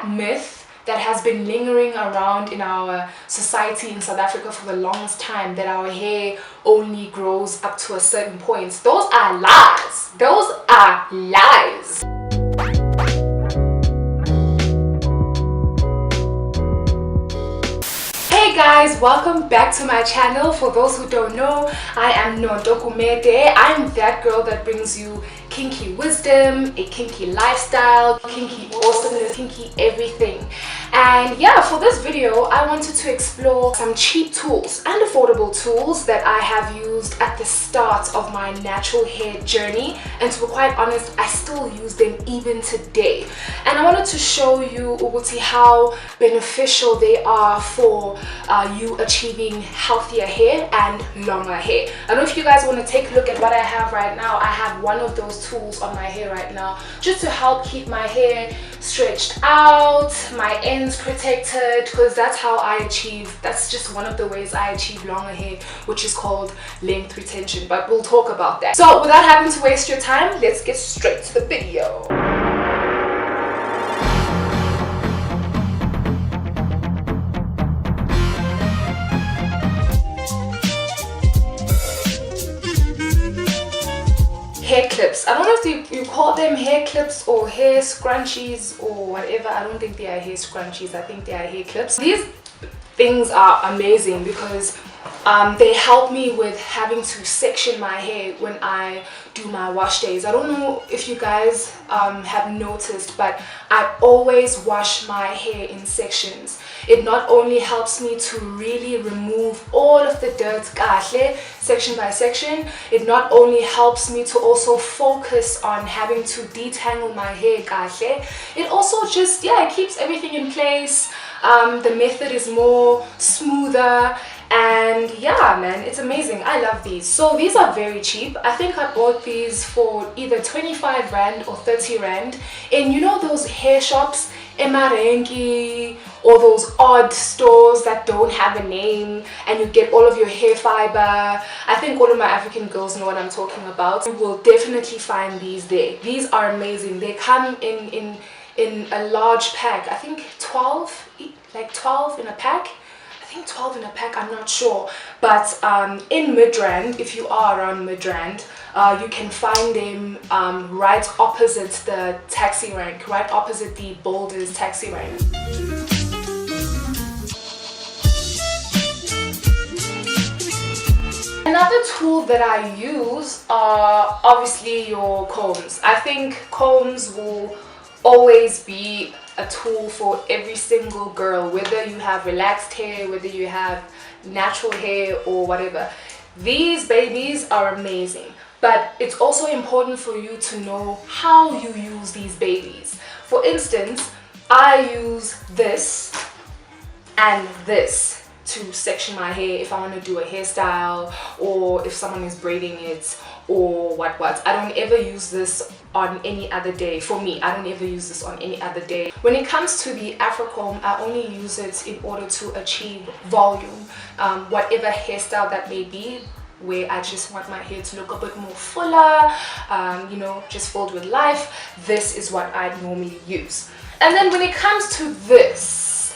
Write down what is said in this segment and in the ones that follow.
that myth that has been lingering around in our society in South Africa for the longest time, that our hair only grows up to a certain point. Those are lies. Those are lies. Hey guys, welcome back to my channel. For those who don't know, I am Doek. I'm that girl that brings you kinky wisdom, a kinky lifestyle, kinky awesomeness, kinky everything. And yeah, for this video, I wanted to explore some cheap tools and affordable tools that I have used at the start of my natural hair journey. And to be quite honest, I still use them even today. And I wanted to show you how beneficial they are for you achieving healthier hair and longer hair. I don't know if you guys want to take a look at what I have right now. I have one of those tools on my hair right now just to help keep my hair stretched out, my ends protected, because that's just one of the ways I achieve longer hair, which is called length retention, but we'll talk about that. So without having to waste your time, let's get straight to the video. Hair clips. I don't know if you call them hair clips or hair scrunchies or whatever. I don't think they are hair scrunchies. I think they are hair clips. These things are amazing because they help me with having to section my hair when I do my wash days. I don't know if you guys have noticed, but I always wash my hair in sections. It not only helps me to really remove all of the dirt section by section, it not only helps me to also focus on having to detangle my hair it also just, yeah, it keeps everything in place. The method is more smoother. And yeah, man, it's amazing. I love these. So these are very cheap. I think I bought these for either 25 Rand or 30 Rand in, you know, those hair shops, Emarenki, or those odd stores that don't have a name, and you get all of your hair fiber. I think all of my African girls know what I'm talking about. You will definitely find these there. These are amazing. They come in a large pack. I think 12 in a pack. 12 in a pack, I'm not sure, but in Midrand, if you are around Midrand, you can find them right opposite the taxi rank, right opposite the Boulders taxi rank. Another tool that I use are obviously your combs. I think combs will always be a tool for every single girl, whether you have relaxed hair, whether you have natural hair or whatever. These babies are amazing, but it's also important for you to know how you use these babies. For instance, I use this and this to section my hair if I want to do a hairstyle, or if someone is braiding it, or what. I don't ever use this on any other day. For me, I don't ever use this on any other day. When it comes to the Afro comb, I only use it in order to achieve volume, whatever hairstyle that may be, where I just want my hair to look a bit more fuller, you know, just filled with life. This is what I normally use. And then when it comes to this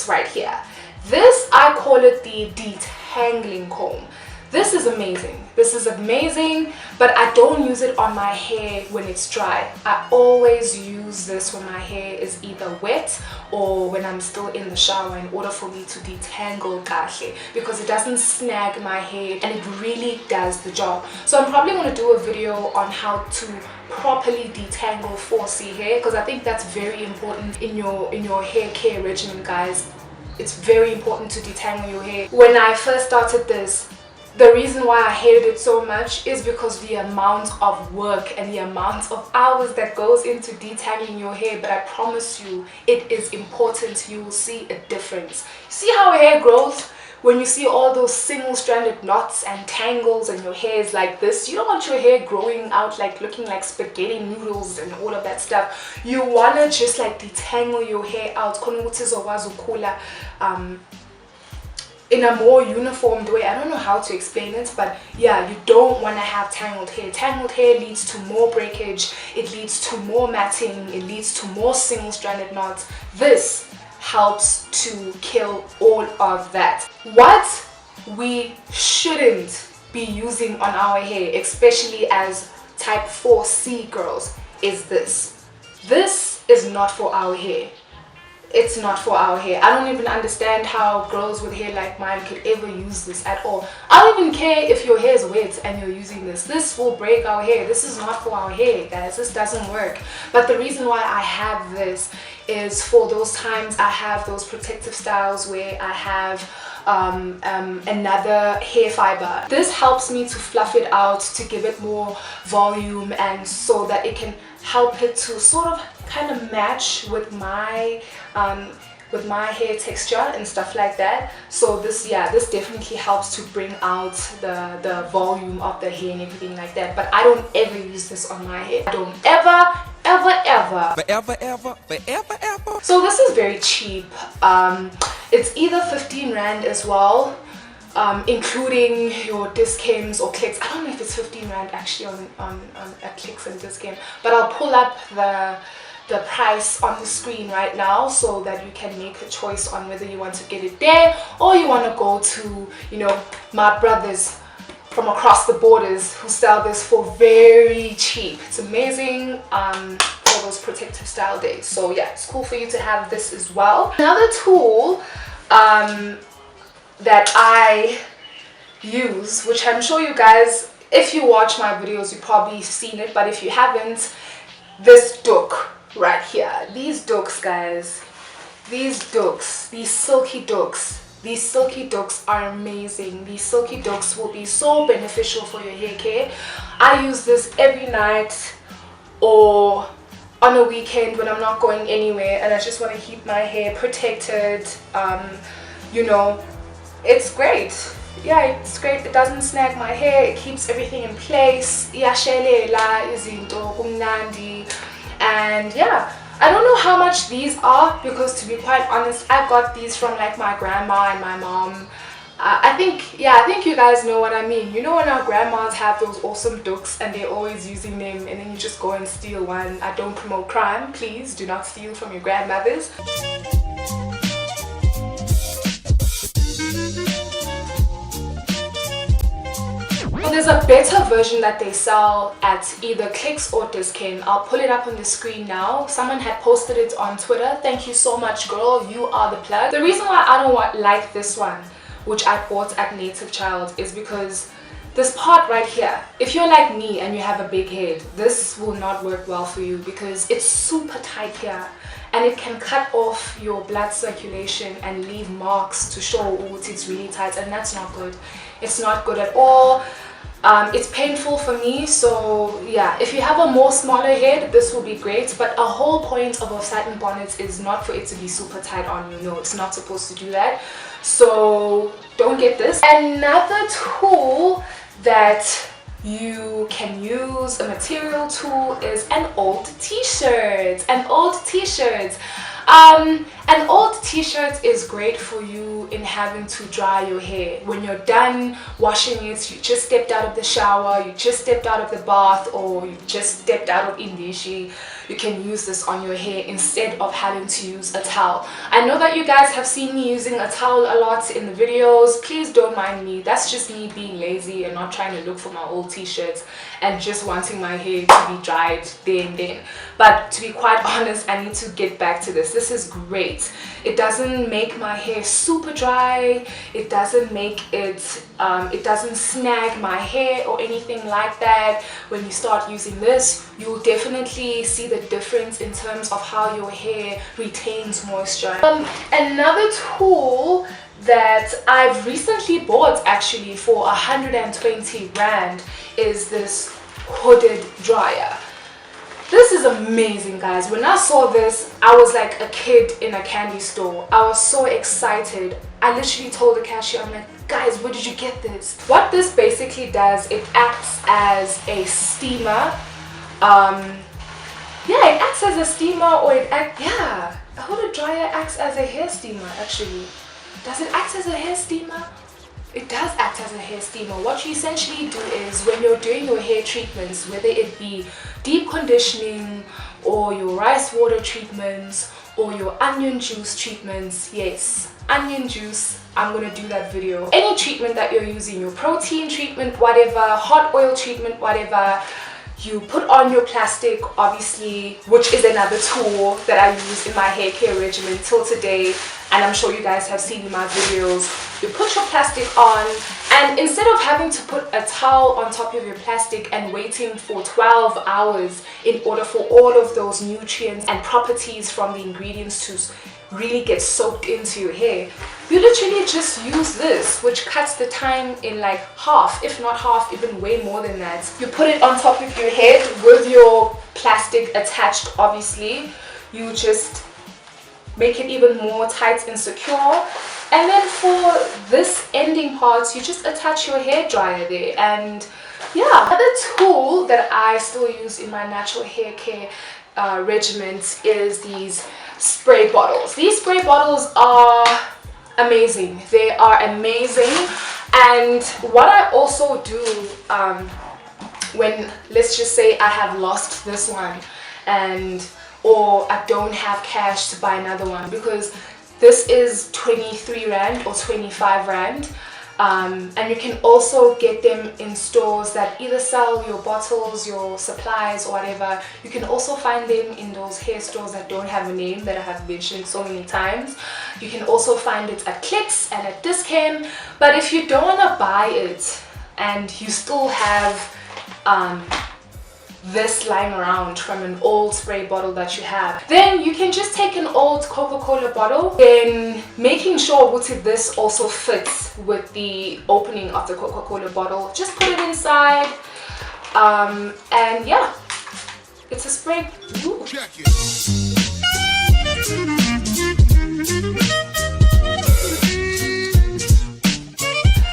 right here, this, I call it the detangling comb. This is amazing. This is amazing, but I don't use it on my hair when it's dry. I always use this when my hair is either wet or when I'm still in the shower, in order for me to detangle kahle, because it doesn't snag my hair and it really does the job. So I'm probably going to do a video on how to properly detangle 4C hair, because I think that's very important in your hair care regimen, guys. It's very important to detangle your hair. When I first started this, the reason why I hated it so much is because the amount of work and the amount of hours that goes into detangling your hair. But I promise you, it is important. You will see a difference. See how hair grows? When you see all those single-stranded knots and tangles and your hair is like this, you don't want your hair growing out like looking like spaghetti noodles and all of that stuff. You want to just like detangle your hair out. in a more uniformed way. I don't know how to explain it, but yeah, you don't want to have tangled hair. Tangled hair leads to more breakage, it leads to more matting, it leads to more single-stranded knots. This helps to kill all of that. What we shouldn't be using on our hair, especially as type 4C girls, is this. This is not for our hair. It's not for our hair. I don't even understand how girls with hair like mine could ever use this at all. I don't even care if your hair is wet and you're using this. This will break our hair. This is not for our hair, guys. This doesn't work. But the reason why I have this is for those times I have those protective styles where I have another hair fiber. This helps me to fluff it out, to give it more volume, and so that it can help it to sort of kind of match with my hair texture and stuff like that. So this, yeah, this definitely helps to bring out the volume of the hair and everything like that. But I don't ever use this on my hair. I don't ever. So this is very cheap. It's either 15 Rand as well, including your Dischems or clicks. I don't know if it's 15 Rand actually on clicks and Dischem, but I'll pull up the price on the screen right now so that you can make a choice on whether you want to get it there or you want to go to, you know, my brothers from across the borders who sell this for very cheap. It's amazing for those protective style days. So yeah, it's cool for you to have this as well. Another tool that I use, which I'm sure you guys, if you watch my videos, you've probably seen it, but if you haven't, this Doek right here. These Doeks, guys, these Doeks, these silky Doeks. These silky Doeks are amazing. These silky Doeks will be so beneficial for your hair care. I use this every night or on a weekend when I'm not going anywhere and I just want to keep my hair protected. You know, it's great. Yeah, it's great. It doesn't snag my hair. It keeps everything in place. And yeah, I don't know how much these are because, to be quite honest, I got these from like my grandma and my mom. I think you guys know what I mean. You know when our grandmas have those awesome Doeks and they're always using them and then you just go and steal one. I don't promote crime. Please do not steal from your grandmothers. Well, there's a better version that they sell at either Clicks or Dischem. I'll pull it up on the screen now. Someone had posted it on Twitter. Thank you so much, girl. You are the plug. The reason why I don't like this one, which I bought at Native Child, is because this part right here, if you're like me and you have a big head, this will not work well for you because it's super tight here and it can cut off your blood circulation and leave marks to show it's really tight, and that's not good. It's not good at all. It's painful for me, so yeah, if you have a more smaller head, this will be great. But a whole point of a satin bonnet is not for it to be super tight on you. No, it's not supposed to do that. So don't get this. Another tool that you can use, a material tool, is an old t-shirt. An old t-shirt. An old t-shirt is great for you in having to dry your hair. When you're done washing it, you just stepped out of the shower, you just stepped out of the bath, or you just stepped out of Indishi, you can use this on your hair instead of having to use a towel. I know that you guys have seen me using a towel a lot in the videos. Please don't mind me. That's just me being lazy and not trying to look for my old t-shirts and just wanting my hair to be dried there and then. But to be quite honest, I need to get back to this. This is great. It doesn't make my hair super dry. It doesn't make it, it doesn't snag my hair or anything like that. When you start using this, you'll definitely see the difference in terms of how your hair retains moisture. Another tool that I've recently bought actually for 120 Rand is this hooded dryer. This is amazing, guys. When I saw this, I was like a kid in a candy store. I was so excited. I literally told the cashier, I'm like, guys, where did you get this? What this basically does, it acts as a steamer. Yeah, it acts as a steamer, or a hooded dryer acts as a hair steamer actually. Does it act as a hair steamer? It does act as a hair steamer. What you essentially do is when you're doing your hair treatments, whether it be deep conditioning or your rice water treatments or your onion juice treatments, yes, onion juice, I'm gonna do that video. Any treatment that you're using, your protein treatment, whatever, hot oil treatment, whatever, you put on your plastic, obviously, which is another tool that I use in my hair care regimen till today, and I'm sure you guys have seen in my videos. You put your plastic on, and instead of having to put a towel on top of your plastic and waiting for 12 hours in order for all of those nutrients and properties from the ingredients to really get soaked into your hair, you literally just use this, which cuts the time in like half, if not half, even way more than that. You put it on top of your head with your plastic attached, obviously. You just make it even more tight and secure. And then for this ending part, you just attach your hair dryer there. And yeah, another tool that I still use in my natural hair care regimen is these spray bottles. These spray bottles are amazing. They are amazing. And what I also do when, let's just say, I have lost this one or I don't have cash to buy another one, because this is 23 Rand or 25 Rand. And you can also get them in stores that either sell your bottles, your supplies, or whatever. You can also find them in those hair stores that don't have a name, that I have mentioned so many times. You can also find it at Clicks and at Dischem. But if you don't want to buy it and you still have this lying around from an old spray bottle that you have, then you can just take an old Coca-Cola bottle, then making sure that this also fits with the opening of the Coca-Cola bottle. Just put it inside, and yeah, it's a spray. Ooh.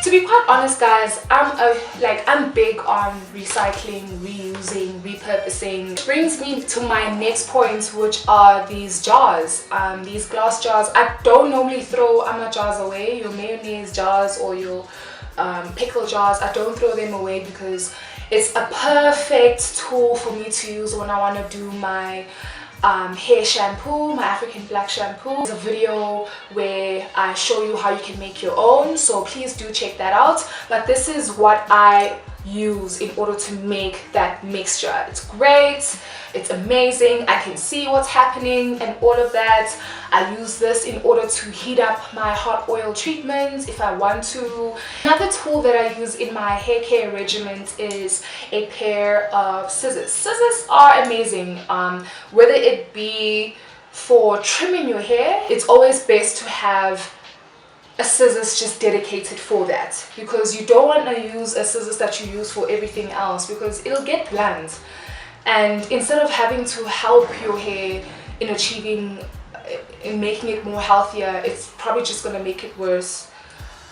To be quite honest, guys, I'm big on recycling, reusing, repurposing. Which brings me to my next point, which are these jars, these glass jars. I don't normally throw jars away, your mayonnaise jars or your pickle jars. I don't throw them away because it's a perfect tool for me to use when I want to do my hair shampoo, my African black shampoo. There's a video where I show you how you can make your own, so please do check that out. But this is what I use in order to make that mixture. It's great, it's amazing, I can see what's happening and all of that. I use this in order to heat up my hot oil treatments if I want to. Another tool that I use in my hair care regimen is a pair of scissors. Scissors are amazing, whether it be for trimming your hair. It's always best to have a scissors just dedicated for that, because you don't want to use a scissors that you use for everything else, because it'll get blunt, and instead of having to help your hair in making it more healthier, it's probably just going to make it worse.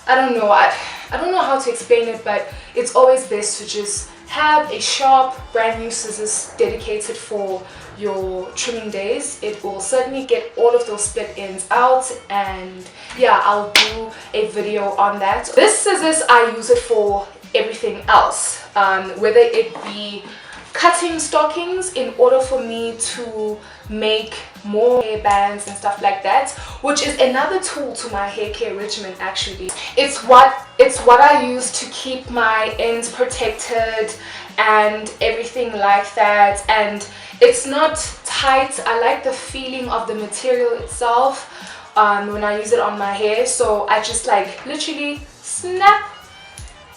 I don't know, I don't know how to explain it, but it's always best to just have a sharp brand new scissors dedicated for your trimming days. It will certainly get all of those split ends out, and yeah, I'll do a video on that. This scissors, I use it for everything else, whether it be cutting stockings in order for me to make more hair bands and stuff like that, which is another tool to my hair care regimen. Actually, it's what I use to keep my ends protected and everything like that, and it's not tight. I like the feeling of the material itself when I use it on my hair, so I just like literally snap,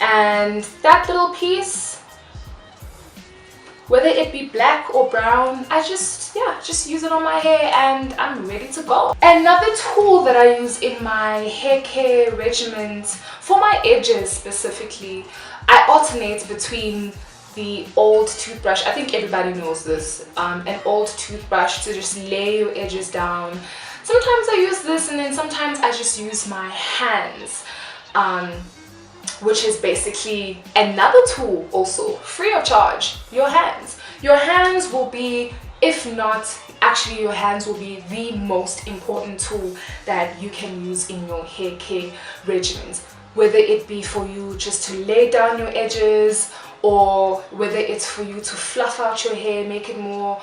and that little piece, whether it be black or brown, I just use it on my hair and I'm ready to go. Another tool that I use in my hair care regimen, for my edges specifically, I alternate between the old toothbrush. I think everybody knows this, an old toothbrush to just lay your edges down. Sometimes I use this, and then sometimes I just use my hands, which is basically another tool, also free of charge. Your hands will be If not, actually your hands will be the most important tool that you can use in your hair care regimens. Whether it be for you just to lay down your edges, or whether it's for you to fluff out your hair, make it more,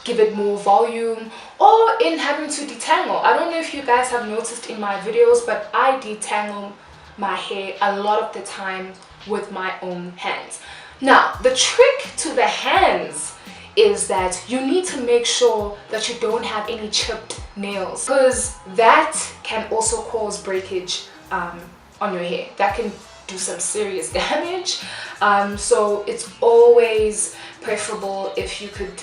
give it more volume, or in having to detangle. I don't know if you guys have noticed in my videos, but I detangle my hair a lot of the time with my own hands. Now, the trick to the hands is that you need to make sure that you don't have any chipped nails, because that can also cause breakage on your hair. That can do some serious damage. So it's always preferable if you could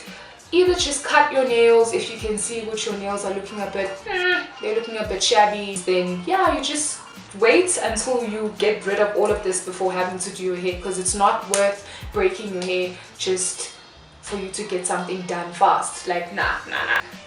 either just cut your nails. If you can see which your nails are looking a bit, they're looking a bit shabby, then yeah, you just wait until you get rid of all of this before having to do your hair, because it's not worth breaking your hair just for you to get something done fast. Like, nah.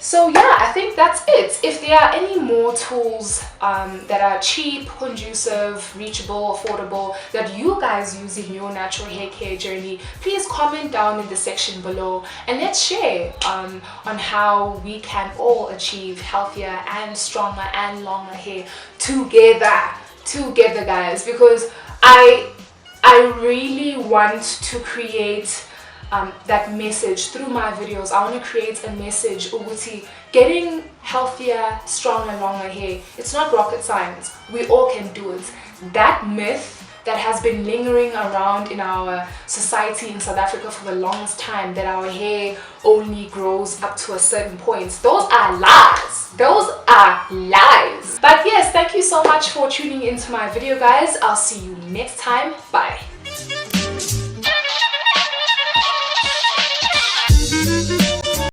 So yeah, I think that's it. If there are any more tools that are cheap, conducive, reachable, affordable that you guys use in your natural hair care journey, please comment down in the section below and let's share on how we can all achieve healthier and stronger and longer hair together guys, because I really want to create that message through my videos. I want to create a message ukuthi getting healthier, stronger, longer hair, it's not rocket science. We all can do it. That myth that has been lingering around in our society in South Africa for the longest time, that our hair only grows up to a certain point, those are lies. Those are lies. But yes, thank you so much for tuning into my video guys. I'll see you next time. Bye.